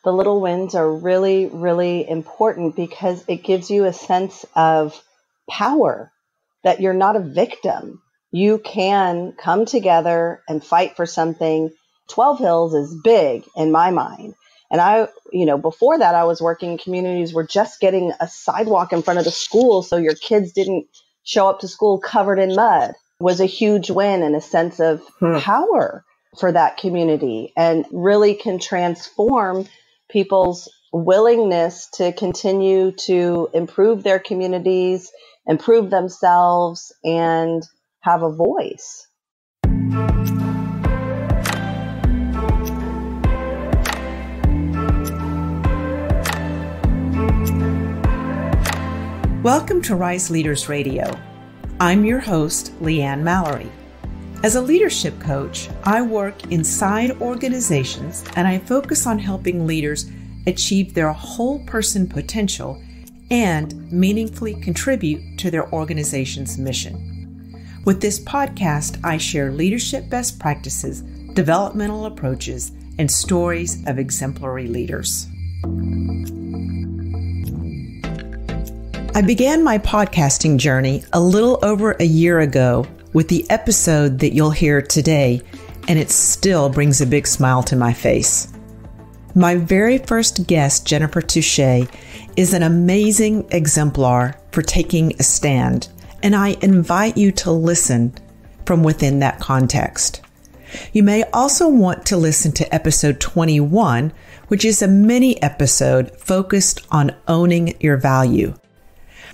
the little wins are really, really important because it gives you a sense of power, that you're not a victim. You can come together and fight for something. 12 Hills is big in my mind. And before that, I was working in communities where just getting a sidewalk in front of the school so your kids didn't show up to school covered in mud was a huge win and a sense of power for that community, and really can transform people's willingness to continue to improve their communities, improve themselves, and have a voice. Welcome to Rise Leaders Radio. I'm your host, Leanne Mallory. As a leadership coach, I work inside organizations and I focus on helping leaders achieve their whole person potential and meaningfully contribute to their organization's mission. With this podcast, I share leadership best practices, developmental approaches, and stories of exemplary leaders. I began my podcasting journey a little over a year ago with the episode that you'll hear today, and it still brings a big smile to my face. My very first guest, Jennifer Touchet, is an amazing exemplar for taking a stand, and I invite you to listen from within that context. You may also want to listen to episode 21, which is a mini episode focused on owning your value.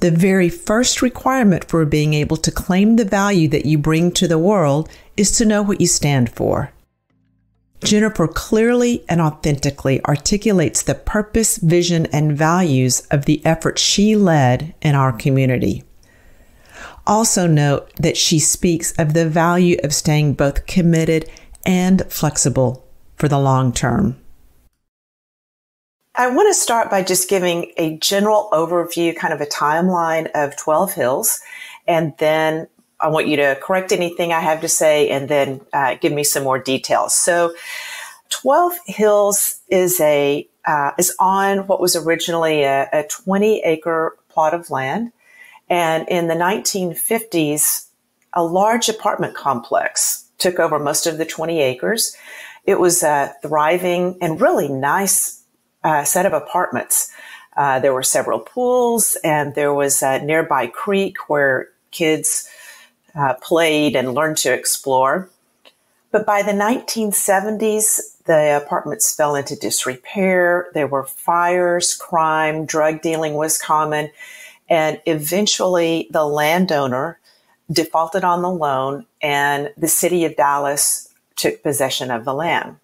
The very first requirement for being able to claim the value that you bring to the world is to know what you stand for. Jennifer clearly and authentically articulates the purpose, vision, and values of the effort she led in our community. Also note that she speaks of the value of staying both committed and flexible for the long term. I want to start by just giving a general overview, kind of a timeline of 12 Hills, and then I want you to correct anything I have to say and then give me some more details. So 12 Hills is on what was originally a 20-acre plot of land, and in the 1950s, a large apartment complex took over most of the 20 acres. It was a thriving and really nice set of apartments. There were several pools, and there was a nearby creek where kids played and learned to explore. But by the 1970s, the apartments fell into disrepair. There were fires, crime, drug dealing was common, and eventually the landowner defaulted on the loan, and the city of Dallas took possession of the land.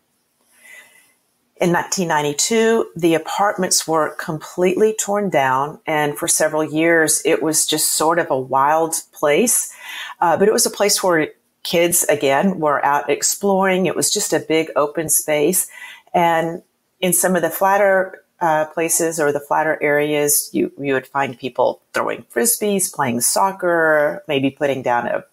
In 1992, the apartments were completely torn down, and for several years, it was just sort of a wild place. But it was a place where kids, again, were out exploring. It was just a big open space. And in some of the flatter places or the flatter areas, you would find people throwing frisbees, playing soccer, maybe putting down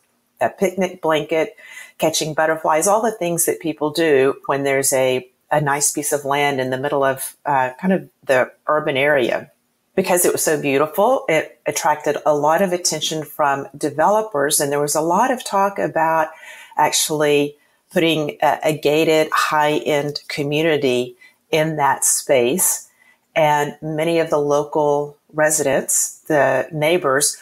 a picnic blanket, catching butterflies, all the things that people do when there's a nice piece of land in the middle of kind of the urban area. Because it was so beautiful, it attracted a lot of attention from developers, and there was a lot of talk about actually putting a gated high-end community in that space. And many of the local residents, the neighbors,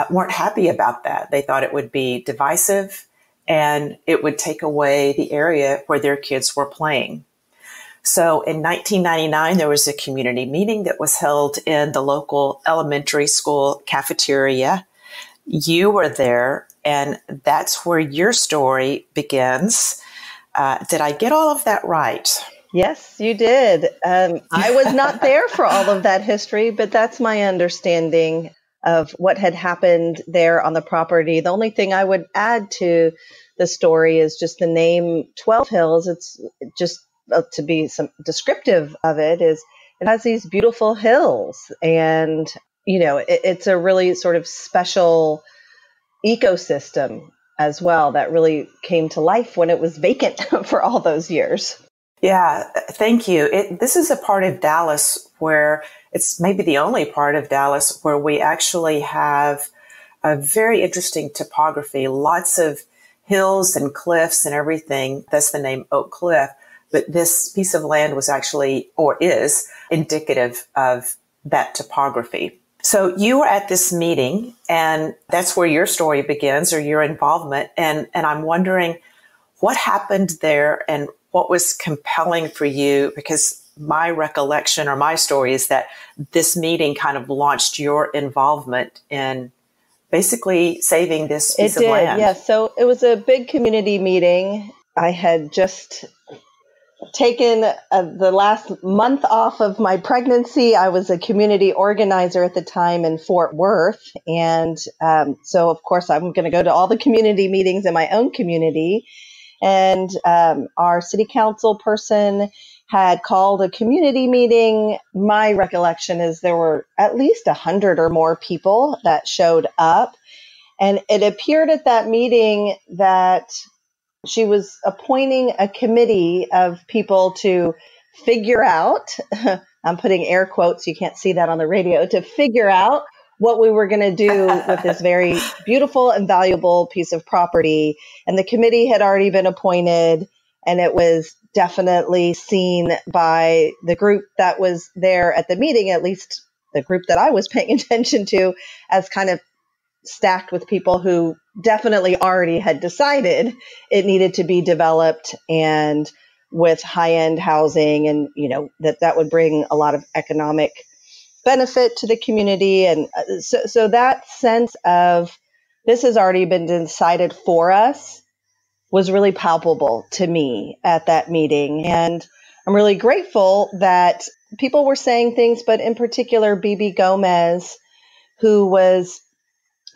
weren't happy about that. They thought it would be divisive and it would take away the area where their kids were playing. So in 1999, there was a community meeting that was held in the local elementary school cafeteria. You were there, and that's where your story begins. Did I get all of that right? Yes, you did. I was not there for all of that history, but that's my understanding of what had happened there on the property. The only thing I would add to the story is just the name 12 Hills. It's just to be some descriptive of it is it has these beautiful hills, and it's a really sort of special ecosystem as well that really came to life when it was vacant for all those years. Yeah, thank you. This is a part of Dallas where it's maybe the only part of Dallas where we actually have a very interesting topography, lots of hills and cliffs and everything. That's the name Oak Cliff. But this piece of land was actually, or is, indicative of that topography. So you were at this meeting, and that's where your story begins, or your involvement. And I'm wondering what happened there and what was compelling for you, because my recollection or my story is that this meeting kind of launched your involvement in basically saving this piece of land. It did, yes. So it was a big community meeting. I had just taken the last month off of my pregnancy. I was a community organizer at the time in Fort Worth. And so, of course, I'm going to go to all the community meetings in my own community. And our city council person had called a community meeting. My recollection is there were at least 100 or more people that showed up. And it appeared at that meeting that she was appointing a committee of people to figure out, I'm putting air quotes, you can't see that on the radio, to figure out what we were going to do with this very beautiful and valuable piece of property. And the committee had already been appointed, and it was definitely seen by the group that was there at the meeting, at least the group that I was paying attention to, as kind of stacked with people who definitely already had decided it needed to be developed, and with high-end housing, and that would bring a lot of economic benefit to the community. And so that sense of this has already been decided for us was really palpable to me at that meeting. And I'm really grateful that people were saying things, but in particular, BeBe Gomez, who was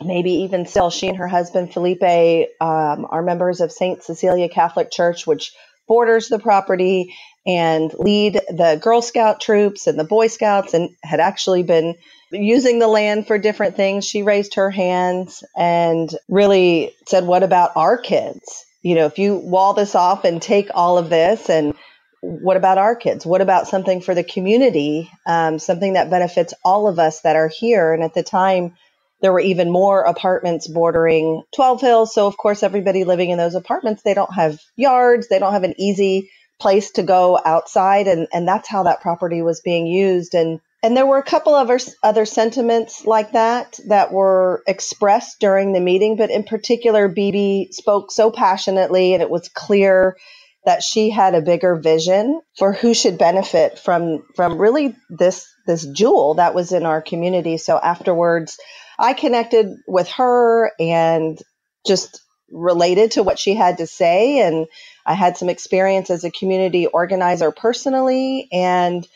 maybe even still, she and her husband, Felipe, are members of St. Cecilia Catholic Church, which borders the property, and lead the Girl Scout troops and the Boy Scouts, and had actually been using the land for different things. She raised her hands and really said, what about our kids? If you wall this off and take all of this, and what about our kids? What about something for the community? Something that benefits all of us that are here. And at the time, there were even more apartments bordering 12 Hills. So, of course, everybody living in those apartments, they don't have yards. They don't have an easy place to go outside. And that's how that property was being used. And there were a couple of other sentiments like that were expressed during the meeting. But in particular, BeBe spoke so passionately, and it was clear that she had a bigger vision for who should benefit from really this jewel that was in our community. So afterwards, I connected with her and just related to what she had to say. And I had some experience as a community organizer personally, and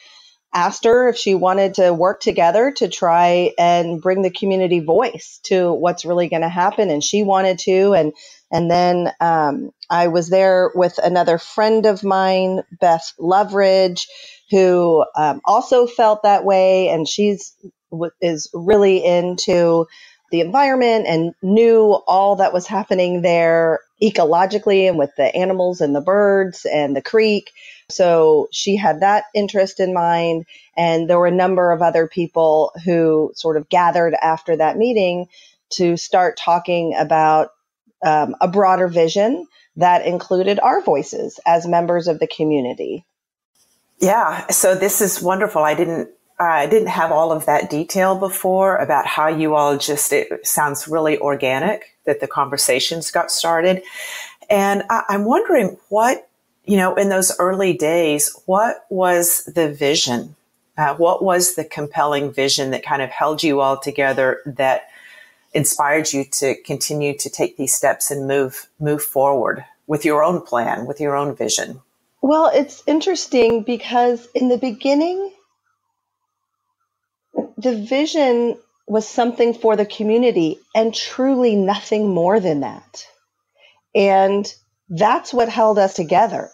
asked her if she wanted to work together to try and bring the community voice to what's really going to happen. And she wanted to. And then I was there with another friend of mine, Beth Loveridge, who also felt that way. And is really into the environment and knew all that was happening there ecologically and with the animals and the birds and the creek. So she had that interest in mind. And there were a number of other people who sort of gathered after that meeting to start talking about a broader vision that included our voices as members of the community. Yeah, so this is wonderful. I didn't have all of that detail before about how you all it sounds really organic that the conversations got started. And I'm wondering what, in those early days, what was the vision? What was the compelling vision that kind of held you all together, that inspired you to continue to take these steps and move forward with your own plan, with your own vision? Well, it's interesting because in the beginning, the vision was something for the community and truly nothing more than that. And that's what held us together.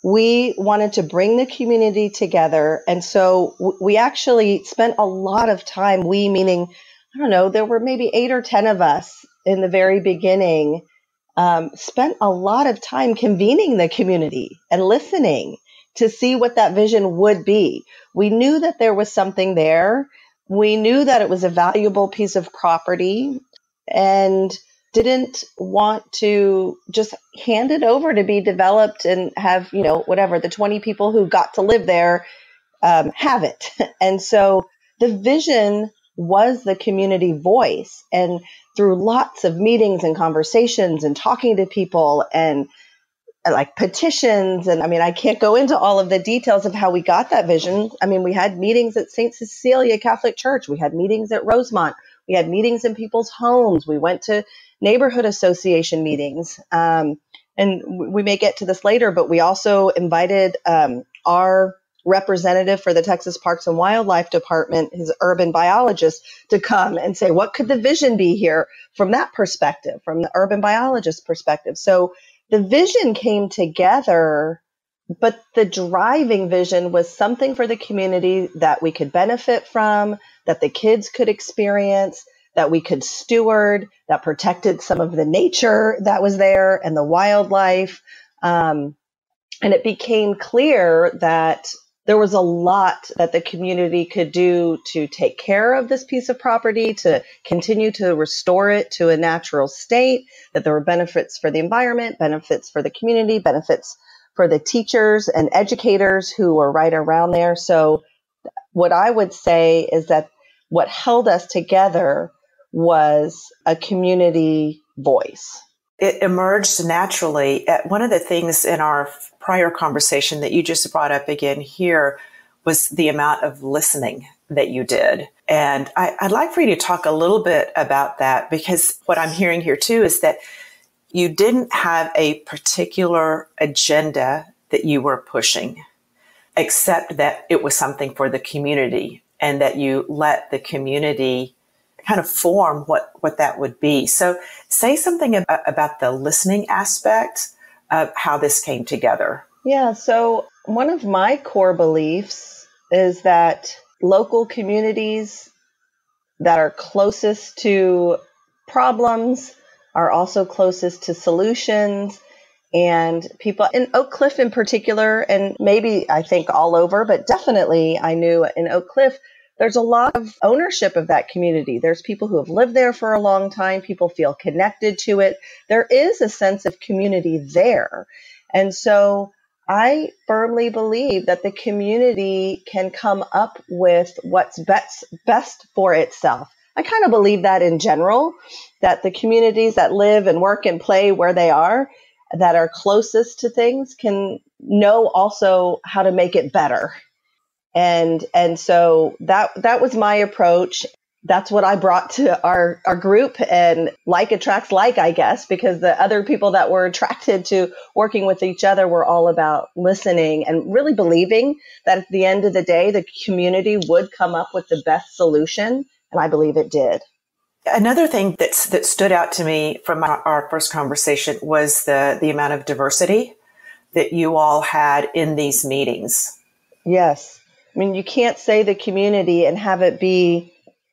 We wanted to bring the community together. And so we actually spent a lot of time, we meaning, I don't know, there were maybe 8 or 10 of us in the very beginning, spent a lot of time convening the community and listening to see what that vision would be. We knew that there was something there. We knew that it was a valuable piece of property and didn't want to just hand it over to be developed and have, whatever, the 20 people who got to live there have it. And so the vision was the community voice. And through lots of meetings and conversations and talking to people and like petitions. And I can't go into all of the details of how we got that vision. We had meetings at St. Cecilia Catholic Church. We had meetings at Rosemont. We had meetings in people's homes. We went to neighborhood association meetings. And we may get to this later, but we also invited our representative for the Texas Parks and Wildlife Department, his urban biologist, to come and say, what could the vision be here from that perspective, from the urban biologist perspective? So the vision came together, but the driving vision was something for the community that we could benefit from, that the kids could experience, that we could steward, that protected some of the nature that was there and the wildlife. And it became clear that there was a lot that the community could do to take care of this piece of property, to continue to restore it to a natural state, that there were benefits for the environment, benefits for the community, benefits for the teachers and educators who were right around there. So what I would say is that what held us together was a community voice. It emerged naturally. One of the things in our prior conversation that you just brought up again here was the amount of listening that you did. And I'd like for you to talk a little bit about that, because what I'm hearing here too is that you didn't have a particular agenda that you were pushing, except that it was something for the community and that you let the community kind of form what that would be. So say something about the listening aspect of how this came together. Yeah. So one of my core beliefs is that local communities that are closest to problems are also closest to solutions. And people in Oak Cliff in particular, and maybe I think all over, but definitely I knew in Oak Cliff, there's a lot of ownership of that community. There's people who have lived there for a long time. People feel connected to it. There is a sense of community there. And so I firmly believe that the community can come up with what's best for itself. I kind of believe that in general, that the communities that live and work and play where they are, that are closest to things, can know also how to make it better. And so that was my approach. That's what I brought to our group, and like attracts like, I guess, because the other people that were attracted to working with each other were all about listening and really believing that at the end of the day, the community would come up with the best solution. And I believe it did. Another thing that stood out to me from our first conversation was the amount of diversity that you all had in these meetings. Yes. You can't say the community and have it be,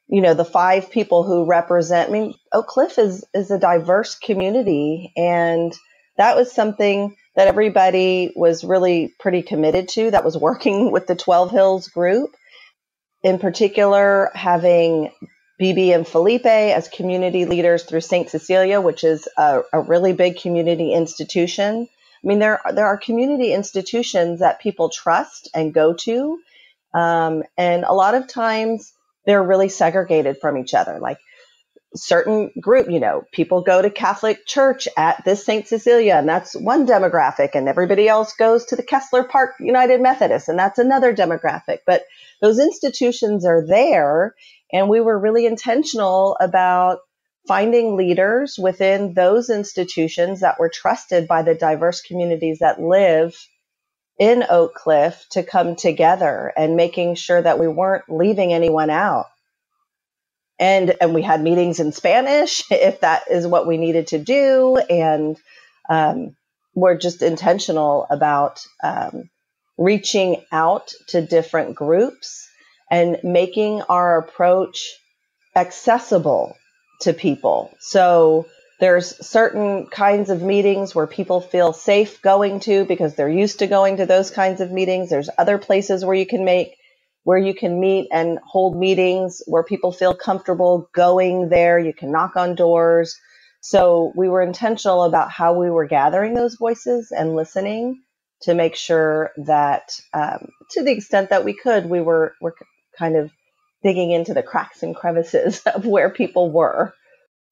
the 5 people who represent. Oak Cliff is a diverse community. And that was something that everybody was really pretty committed to, that was working with the 12 Hills group. In particular, having BeBe and Felipe as community leaders through St. Cecilia, which is a really big community institution. There are community institutions that people trust and go to. And a lot of times they're really segregated from each other. Like certain group, people go to Catholic church at this St. Cecilia, and that's one demographic, and everybody else goes to the Kessler Park United Methodist, and that's another demographic. But those institutions are there, and we were really intentional about finding leaders within those institutions that were trusted by the diverse communities that live in Oak Cliff to come together, and making sure that we weren't leaving anyone out. And we had meetings in Spanish if that is what we needed to do. And we're just intentional about reaching out to different groups and making our approach accessible to people. So There's certain kinds of meetings where people feel safe going to because they're used to going to those kinds of meetings. There's other places where you can meet and hold meetings where people feel comfortable going there. You can knock on doors. So we were intentional about how we were gathering those voices and listening to make sure that, to the extent that we could, we're kind of digging into the cracks and crevices of where people were.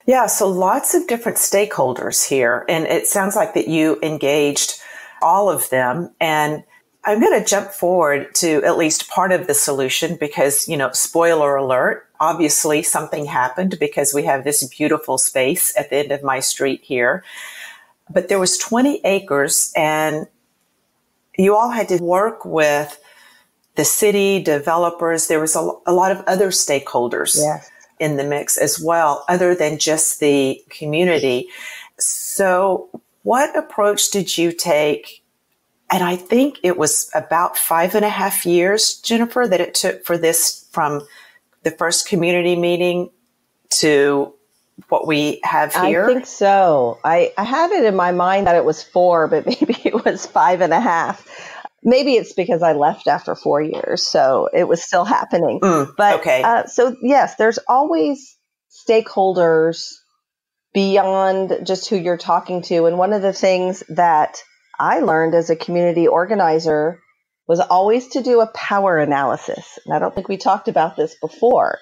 Yeah, so lots of different stakeholders here. And it sounds like that you engaged all of them. And I'm going to jump forward to at least part of the solution because, spoiler alert, obviously something happened because we have this beautiful space at the end of my street here. But there was 20 acres and you all had to work with the city, developers. There was a lot of other stakeholders. Yes. In the mix as well, other than just the community. So what approach did you take? And I think it was about 5.5 years, Jennifer, that it took for this from the first community meeting to what we have here. I think so. I had it in my mind that it was 4, but maybe it was 5.5. Maybe it's because I left after 4 years, so it was still happening. But okay. So yes, there's always stakeholders beyond just who you're talking to. And one of the things that I learned as a community organizer was always to do a power analysis. And I don't think we talked about this before.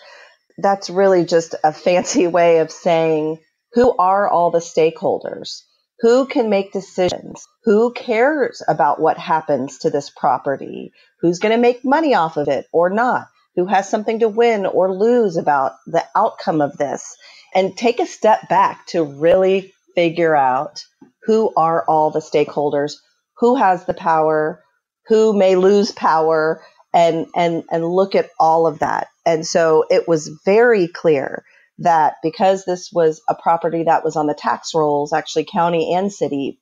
That's really just a fancy way of saying, who are all the stakeholders? Who can make decisions? Who cares about what happens to this property? Who's going to make money off of it or not? Who has something to win or lose about the outcome of this? And take a step back to really figure out who are all the stakeholders, who has the power, who may lose power, and look at all of that. And so it was very clear that because this was a property that was on the tax rolls, actually county and city,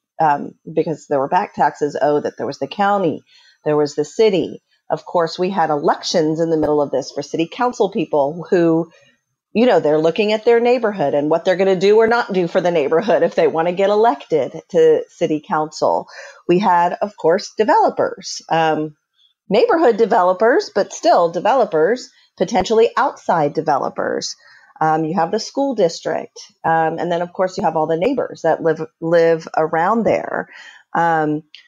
because there were back taxes owed, that there was the county, there was the city. Of course, we had elections in the middle of this for city council people who, they're looking at their neighborhood and what they're going to do or not do for the neighborhood if they want to get elected to city council. We had, of course, developers, neighborhood developers, but still developers, potentially outside developers. You have the school district. And then, of course, you have all the neighbors that live around there.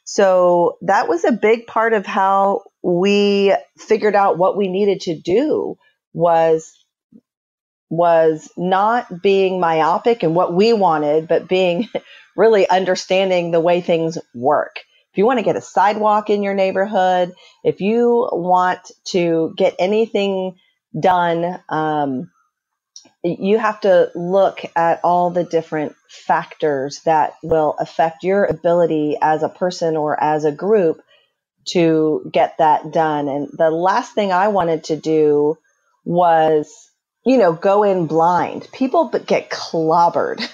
So that was a big part of how we figured out what we needed to do was not being myopic in what we wanted, but being really understanding the way things work. If you want to get a sidewalk in your neighborhood, if you want to get anything done, you have to look at all the different factors that will affect your ability as a person or as a group to get that done. And the last thing I wanted to do was, go in blind. People get clobbered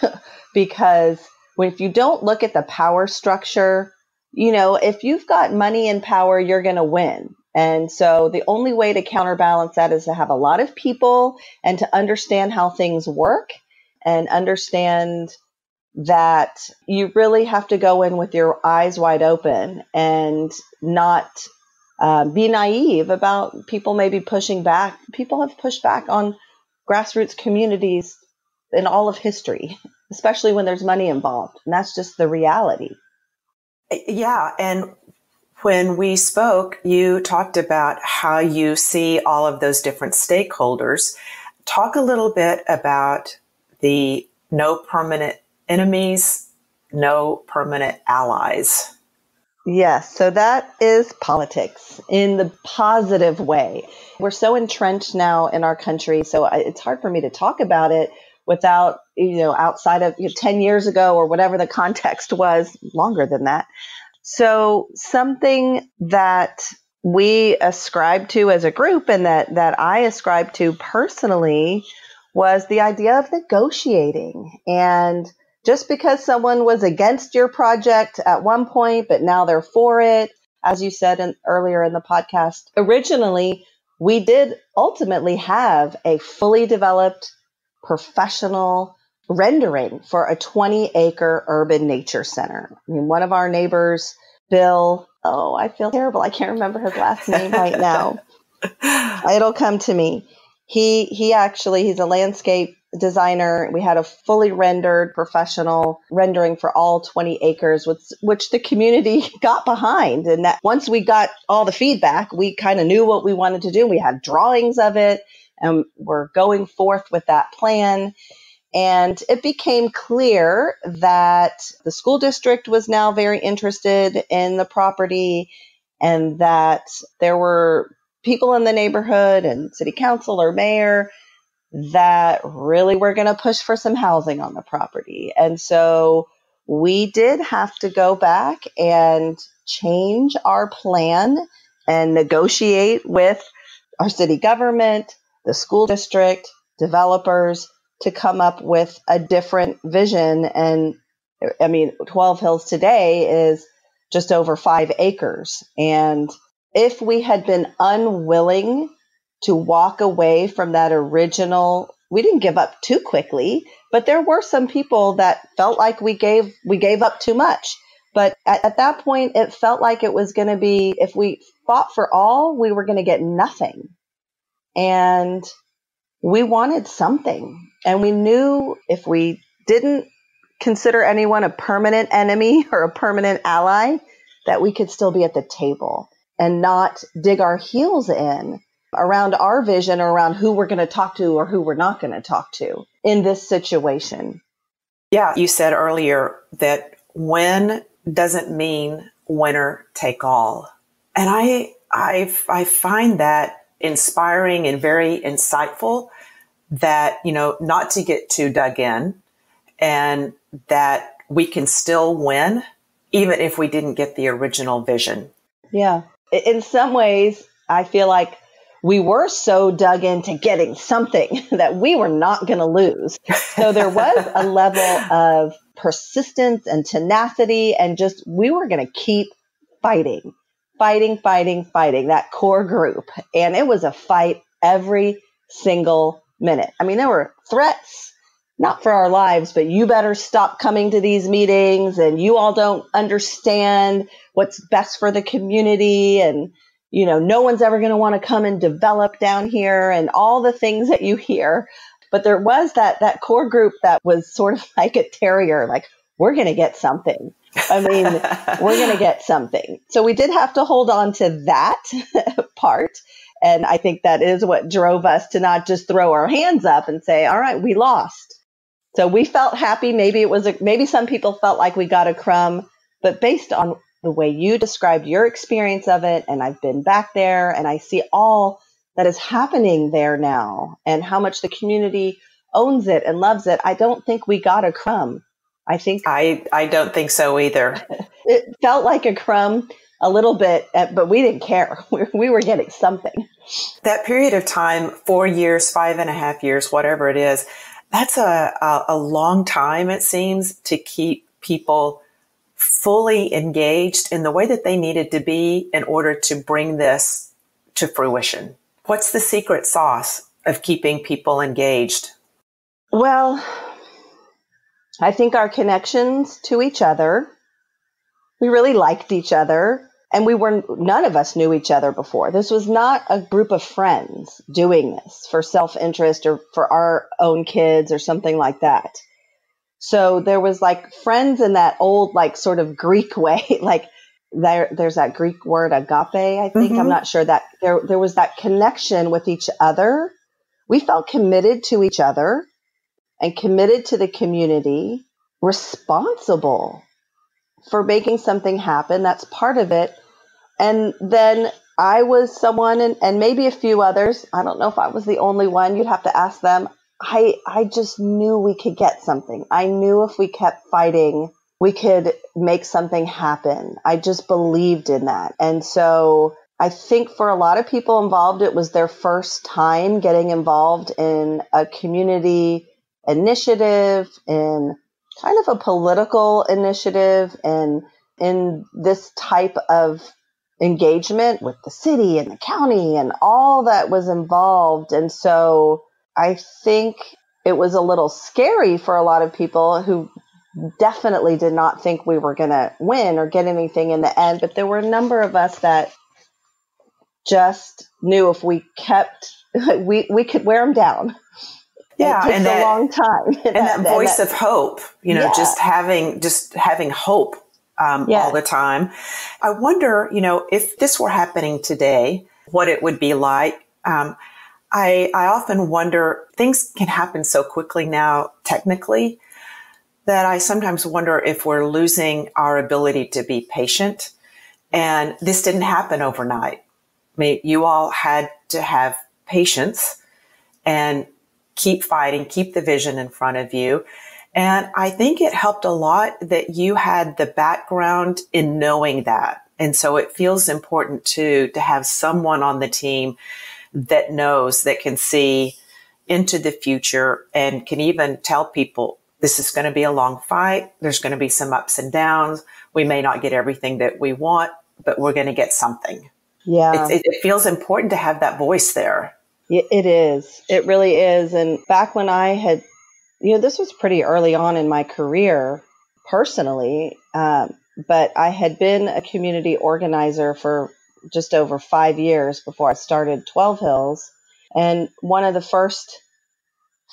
because if you don't look at the power structure, if you've got money and power, you're going to win. And so the only way to counterbalance that is to have a lot of people and to understand how things work and understand that you really have to go in with your eyes wide open and not be naive about people maybe pushing back. People have pushed back on grassroots communities in all of history, especially when there's money involved. And that's just the reality. Yeah. And when we spoke, you talked about how you see all of those different stakeholders. Talk a little bit about the no permanent enemies, no permanent allies. Yes, so that is politics in the positive way. We're so entrenched now in our country, so it's hard for me to talk about it without, outside of 10 years ago or whatever the context was, longer than that. So something that we ascribe to as a group and that I ascribe to personally was the idea of negotiating. And just because someone was against your project at one point, but now they're for it, as you said earlier in the podcast, originally, we did ultimately have a fully developed, professional, rendering for a 20-acre urban nature center. I mean, one of our neighbors, Bill, oh, I feel terrible. I can't remember his last name right now. It'll come to me. He's a landscape designer. We had a fully rendered professional rendering for all 20 acres, which the community got behind. And that once we got all the feedback, we kind of knew what we wanted to do. We had drawings of it, and we're going forth with that plan. And it became clear that the school district was now very interested in the property, and that there were people in the neighborhood and city council or mayor that really were going to push for some housing on the property. And so we did have to go back and change our plan and negotiate with our city government, the school district, developers to come up with a different vision. And I mean, 12 Hills today is just over 5 acres. And if we had been unwilling to walk away from that original, we didn't give up too quickly, but there were some people that felt like we gave up too much. But at that point, it felt like it was going to be, if we fought for all, we were going to get nothing. And we wanted something. And we knew if we didn't consider anyone a permanent enemy or a permanent ally, that we could still be at the table and not dig our heels in around our vision or around who we're going to talk to or who we're not going to talk to in this situation. Yeah, you said earlier that win doesn't mean winner take all. And I find that inspiring and very insightful, that, not to get too dug in, and that we can still win even if we didn't get the original vision. Yeah. In some ways, I feel like we were so dug into getting something that we were not going to lose. So there was a level of persistence and tenacity, and just we were going to keep fighting, that core group. And it was a fight every single minute. I mean, there were threats, not for our lives, but you better stop coming to these meetings, and you all don't understand what's best for the community. And no one's ever going to want to come and develop down here, and all the things that you hear. But there was that core group that was sort of like a terrier, like, we're going to get something. I mean, we're going to get something. So we did have to hold on to that part. And I think that is what drove us to not just throw our hands up and say, all right, we lost. So we felt happy. Maybe some people felt like we got a crumb, but based on the way you described your experience of it, and I've been back there and I see all that is happening there now and how much the community owns it and loves it, I don't think we got a crumb. I don't think so either. It felt like a crumb a little bit, but we didn't care. We were getting something. That period of time, 4 years, 5.5 years, whatever it is, that's a long time, it seems, to keep people fully engaged in the way that they needed to be in order to bring this to fruition. What's the secret sauce of keeping people engaged? Well, I think our connections to each other. We really liked each other, and none of us knew each other before. This was not a group of friends doing this for self-interest or for our own kids or something like that. So there was like friends in that old, like sort of Greek way, like there's that Greek word agape, I think. I'm not sure that there was that connection with each other. We felt committed to each other and committed to the community, responsible for making something happen. That's part of it. And then I was someone, and maybe a few others, I don't know if I was the only one, you'd have to ask them. I just knew we could get something. I knew if we kept fighting, we could make something happen. I just believed in that. And so I think for a lot of people involved, it was their first time getting involved in a community initiative, in kind of a political initiative, and in this type of engagement with the city and the county and all that was involved. And so I think it was a little scary for a lot of people who definitely did not think we were going to win or get anything in the end. But there were a number of us that just knew if we kept, we could wear them down. Yeah, it takes a long time. And that voice of hope, yeah. just having hope all the time. I wonder, if this were happening today, what it would be like. I often wonder, things can happen so quickly now, technically, that I sometimes wonder if we're losing our ability to be patient. And this didn't happen overnight. I mean, you all had to have patience and keep fighting, keep the vision in front of you. And I think it helped a lot that you had the background in knowing that. And so it feels important to have someone on the team that knows, that can see into the future and can even tell people, this is going to be a long fight. There's going to be some ups and downs. We may not get everything that we want, but we're going to get something. Yeah. It feels important to have that voice there. It is. It really is. And back when I had, this was pretty early on in my career personally, but I had been a community organizer for just over 5 years before I started 12 Hills. And one of the first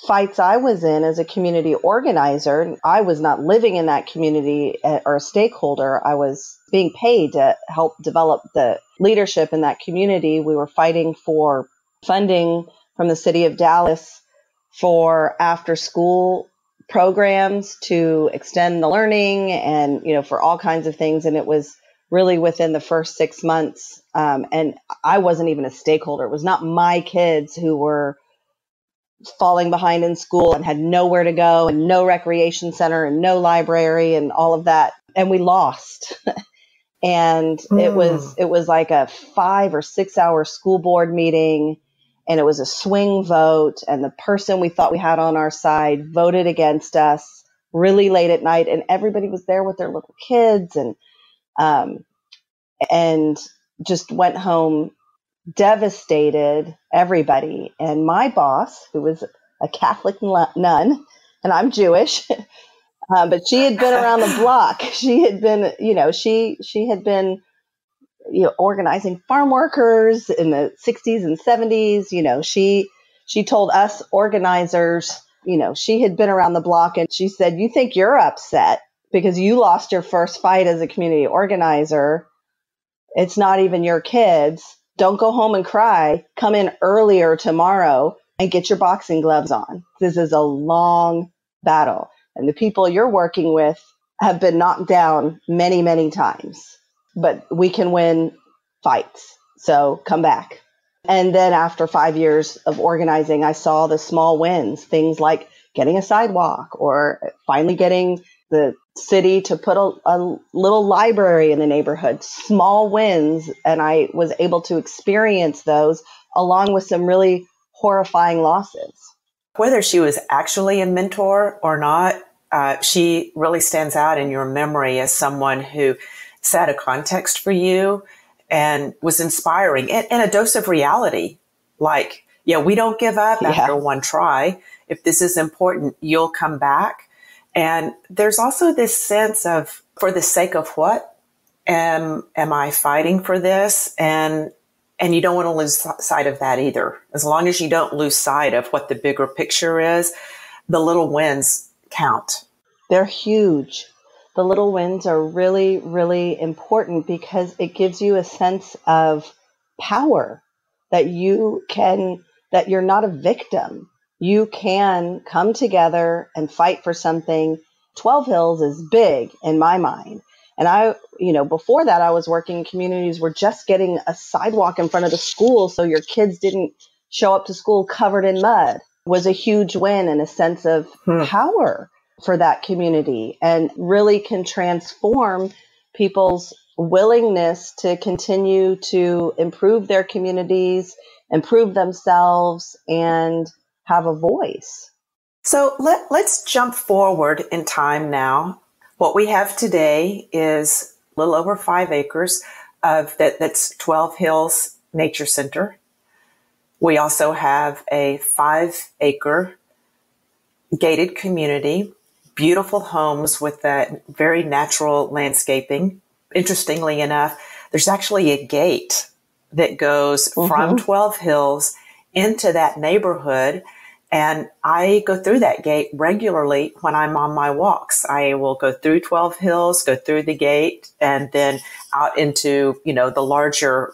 fights I was in as a community organizer, I was not living in that community or a stakeholder. I was being paid to help develop the leadership in that community. We were fighting for funding from the city of Dallas for after school programs to extend the learning and, for all kinds of things. And it was really within the first 6 months. And I wasn't even a stakeholder. It was not my kids who were falling behind in school and had nowhere to go and no recreation center and no library and all of that. And we lost. And it was like a 5 or 6 hour school board meeting. And it was a swing vote. And the person we thought we had on our side voted against us really late at night. And everybody was there with their little kids and just went home devastated, everybody. And my boss, who was a Catholic nun, and I'm Jewish, but she had been around the block. She had been, she had been, organizing farm workers in the 60s and 70s. She told us organizers, she had been around the block, and she said, you think you're upset because you lost your first fight as a community organizer. It's not even your kids. Don't go home and cry. Come in earlier tomorrow and get your boxing gloves on. This is a long battle. And the people you're working with have been knocked down many, many times. But we can win fights. So come back. And then after 5 years of organizing, I saw the small wins, things like getting a sidewalk or finally getting the city to put a little library in the neighborhood, small wins. And I was able to experience those along with some really horrifying losses. Whether she was actually a mentor or not, she really stands out in your memory as someone who set a context for you and was inspiring and a dose of reality. Like, we don't give up after one try. If this is important, you'll come back. And there's also this sense of, for the sake of what? Am I fighting for this? And you don't want to lose sight of that either. As long as you don't lose sight of what the bigger picture is, the little wins count. They're huge. The little wins are really, really important because it gives you a sense of power that you're not a victim. You can come together and fight for something. 12 Hills is big in my mind. And before that, I was working in communities where just getting a sidewalk in front of the school so your kids didn't show up to school covered in mud was a huge win and a sense of power for that community, and really can transform people's willingness to continue to improve their communities, improve themselves, and have a voice. So let's jump forward in time now. What we have today is a little over 5 acres of that's 12 Hills Nature Center. We also have a 5-acre gated community, beautiful homes with that very natural landscaping. Interestingly enough, there's actually a gate that goes from 12 Hills into that neighborhood. And I go through that gate regularly when I'm on my walks. I will go through 12 Hills, go through the gate, and then out into, the larger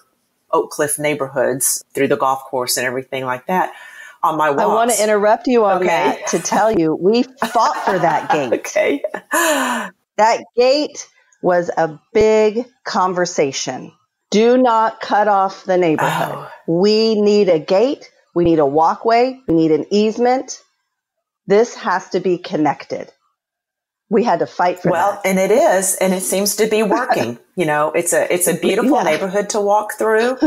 Oak Cliff neighborhoods through the golf course and everything like that on my walks. I want to interrupt you on that to tell you we fought for that gate. Okay. That gate was a big conversation. Do not cut off the neighborhood. Oh. We need a gate. We need a walkway. We need an easement. This has to be connected. We had to fight for that. Well, and it is, and it seems to be working. It's a beautiful neighborhood to walk through.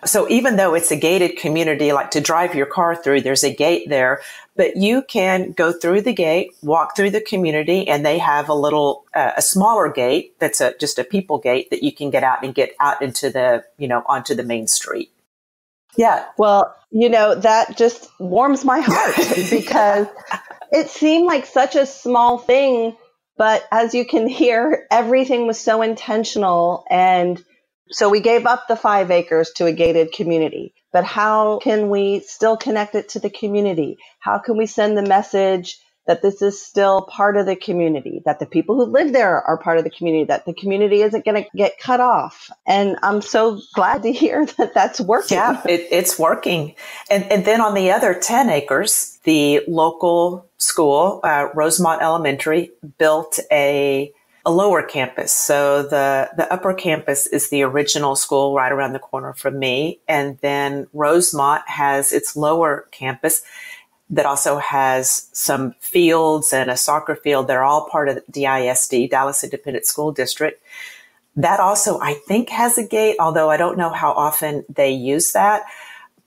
So even though it's a gated community, like to drive your car through, there's a gate there, but you can go through the gate, walk through the community, and they have a smaller gate that's just a people gate that you can get out and get out into onto the main street. Yeah. Well, that just warms my heart because it seemed like such a small thing, but as you can hear, everything was so intentional. And so we gave up the 5 acres to a gated community. But how can we still connect it to the community? How can we send the message that this is still part of the community, that the people who live there are part of the community, that the community isn't going to get cut off? And I'm so glad to hear that that's working. Yeah, it's working. And then on the other 10 acres, the local school, Rosemont Elementary, built a lower campus. So the upper campus is the original school right around the corner from me. And then Rosemont has its lower campus that also has some fields and a soccer field. They're all part of the DISD, Dallas Independent School District. That also, I think, has a gate, although I don't know how often they use that.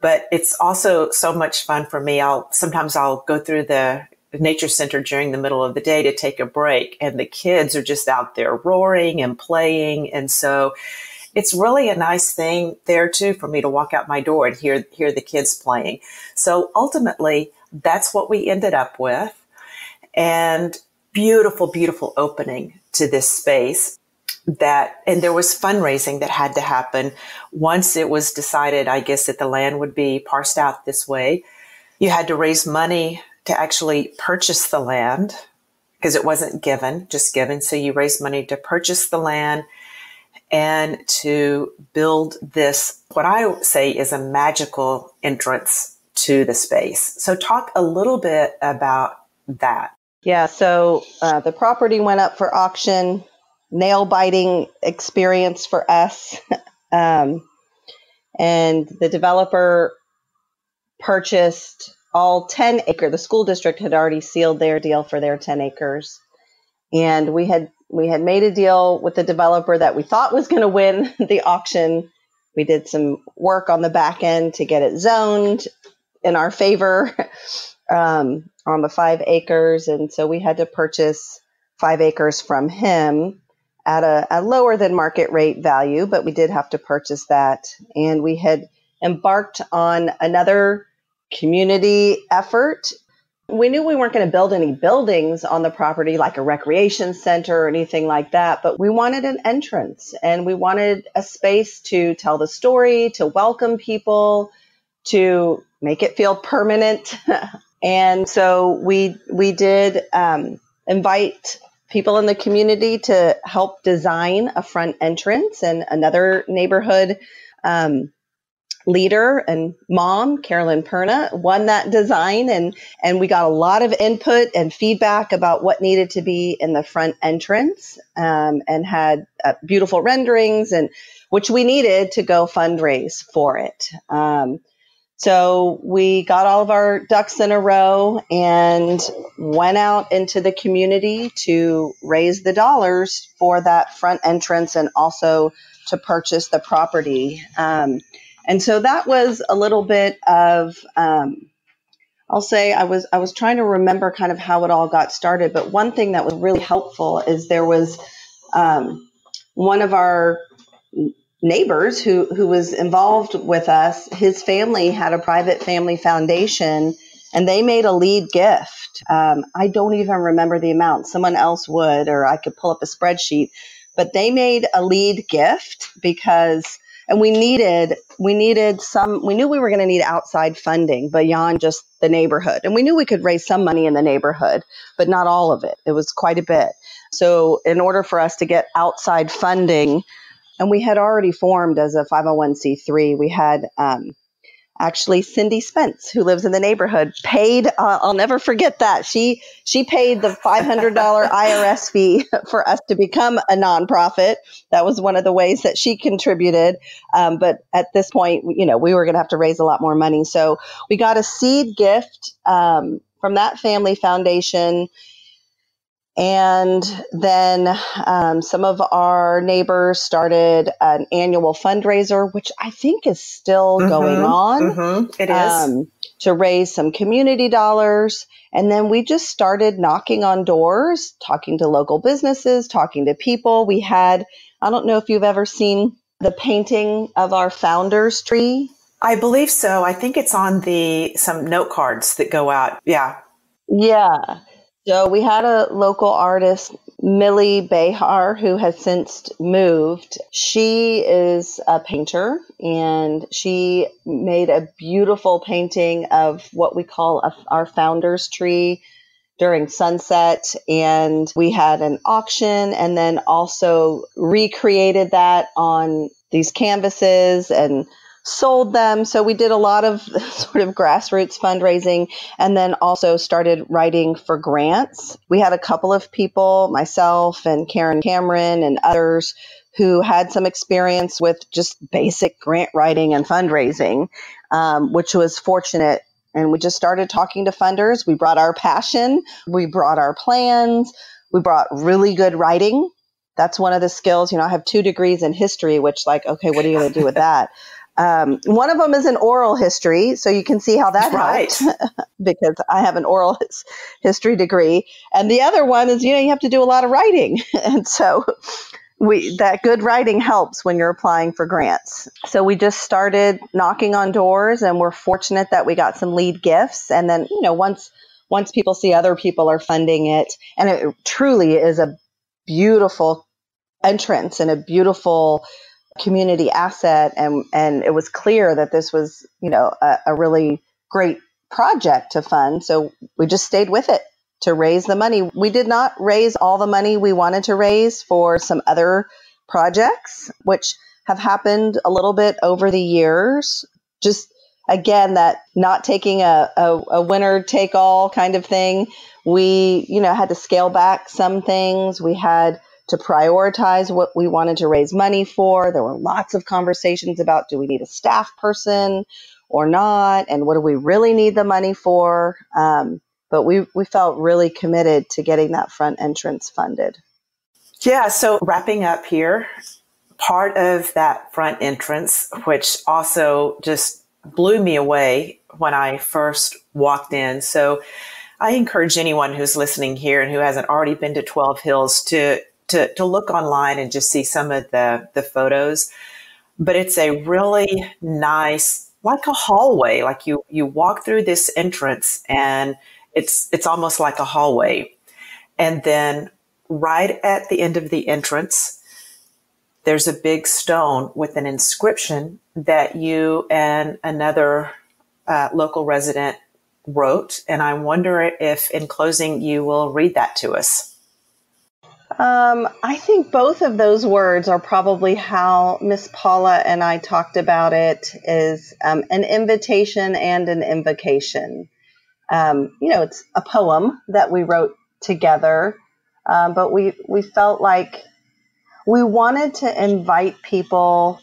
But it's also so much fun for me. Sometimes I'll go through the nature center during the middle of the day to take a break, and the kids are just out there roaring and playing. And so it's really a nice thing there too for me to walk out my door and hear the kids playing. So ultimately, that's what we ended up with. And beautiful, beautiful opening to this space. And there was fundraising that had to happen once it was decided, I guess, that the land would be parsed out this way. You had to raise money to actually purchase the land because it wasn't just given. So you raised money to purchase the land and to build this, what I say is a magical entrance to the space. So talk a little bit about that. Yeah, so the property went up for auction, nail-biting experience for us. And the developer purchased all 10 acres. The school district had already sealed their deal for their 10 acres. And we had made a deal with the developer that we thought was going to win the auction. We did some work on the back end to get it zoned in our favor on the 5 acres. And so we had to purchase 5 acres from him at a lower than market rate value, but we did have to purchase that. And we had embarked on another community effort. We knew we weren't going to build any buildings on the property like a recreation center or anything like that, but we wanted an entrance and we wanted a space to tell the story, to welcome people, to make it feel permanent. And so we did invite people in the community to help design a front entrance, and another neighborhood leader and mom, Carolyn Perna, won that design. And we got a lot of input and feedback about what needed to be in the front entrance, and had beautiful renderings, and which we needed to go fundraise for it. So we got all of our ducks in a row and went out into the community to raise the dollars for that front entrance and also to purchase the property. And so that was a little bit of, I'll say I was trying to remember kind of how it all got started. But one thing that was really helpful is there was one of our neighbors who was involved with us. His family had a private family foundation and they made a lead gift. I don't even remember the amount. Someone else would, or I could pull up a spreadsheet, but they made a lead gift because, and we knew we were going to need outside funding beyond just the neighborhood. And we knew we could raise some money in the neighborhood, but not all of it. It was quite a bit. So in order for us to get outside funding, and we had already formed as a 501c3, we had actually Cindy Spence, who lives in the neighborhood, paid, I'll never forget that. She paid the $500 IRS fee for us to become a nonprofit. That was one of the ways that she contributed. But at this point, we were going to have to raise a lot more money. So we got a seed gift from that family foundation. And then some of our neighbors started an annual fundraiser, which I think is still going on. It is. To raise some community dollars. And then we just started knocking on doors, talking to local businesses, talking to people. We had, I don't know if you've ever seen the painting of our founders tree. I believe so. I think it's on some note cards that go out. Yeah. Yeah. So we had a local artist, Millie Behar, who has since moved. She is a painter, and she made a beautiful painting of what we call our founders tree during sunset. And we had an auction and then also recreated that on these canvases and sold them. So we did a lot of sort of grassroots fundraising, and then also started writing for grants. We had a couple of people, myself and Karen Cameron and others, who had some experience with just basic grant writing and fundraising, which was fortunate. And we just started talking to funders. We brought our passion. We brought our plans. We brought really good writing. That's one of the skills. I have 2 degrees in history, which okay, what are you going to do with that? One of them is an oral history, so you can see how that helped because I have an oral history degree. And the other one is, you have to do a lot of writing. And so that good writing helps when you're applying for grants. So we just started knocking on doors, and we're fortunate that we got some lead gifts. And then, once people see other people are funding it, and it truly is a beautiful entrance and a beautiful community asset, and it was clear that this was a really great project to fund, so we just stayed with it to raise the money. We did not raise all the money we wanted to raise for some other projects, which have happened a little bit over the years. Just again, that not taking a winner take all kind of thing. We had to scale back some things. We had to prioritize what we wanted to raise money for. There were lots of conversations about, do we need a staff person or not? And what do we really need the money for? But we felt really committed to getting that front entrance funded. Yeah. So wrapping up here, part of that front entrance, which also just blew me away when I first walked in. So I encourage anyone who's listening here and who hasn't already been to 12 Hills to look online and just see some of the photos. But it's a really nice, like a hallway, like you walk through this entrance and it's almost like a hallway. And then right at the end of the entrance, there's a big stone with an inscription that you and another local resident wrote. And I wonder if in closing, you will read that to us. I think both of those words are probably how Miss Paula and I talked about it, is an invitation and an invocation. It's a poem that we wrote together, but we felt like we wanted to invite people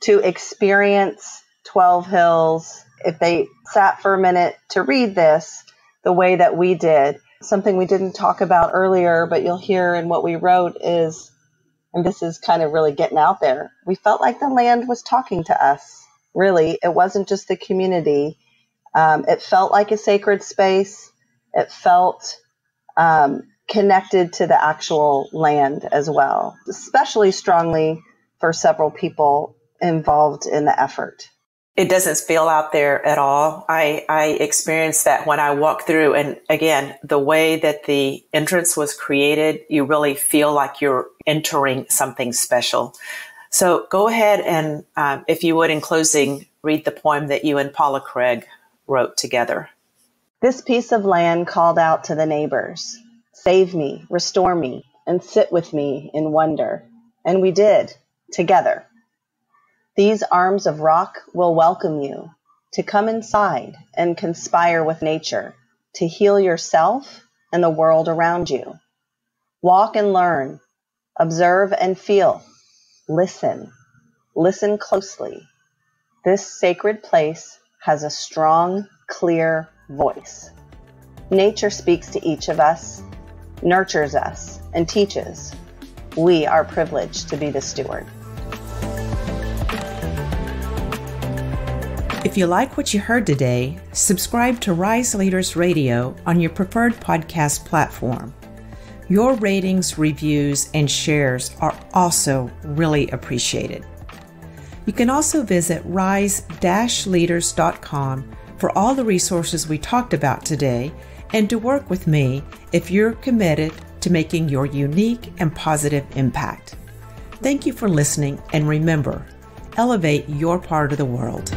to experience 12 Hills, if they sat for a minute to read this, the way that we did. Something we didn't talk about earlier, but you'll hear in what we wrote is, and this is kind of really getting out there, we felt like the land was talking to us, really. It wasn't just the community. It felt like a sacred space. It felt connected to the actual land as well, especially strongly for several people involved in the effort. It doesn't feel out there at all. I experienced that when I walk through. And again, the way that the entrance was created, you really feel like you're entering something special. So go ahead and, if you would, in closing, read the poem that you and Paula Craig wrote together. This piece of land called out to the neighbors, save me, restore me, and sit with me in wonder. And we did, together. These arms of rock will welcome you to come inside and conspire with nature to heal yourself and the world around you. Walk and learn, observe and feel, listen closely. This sacred place has a strong, clear voice. Nature speaks to each of us, nurtures us, and teaches. We are privileged to be the steward. If you like what you heard today, subscribe to Rise Leaders Radio on your preferred podcast platform. Your ratings, reviews, and shares are also really appreciated. You can also visit rise-leaders.com for all the resources we talked about today and to work with me if you're committed to making your unique and positive impact. Thank you for listening, and remember, elevate your part of the world.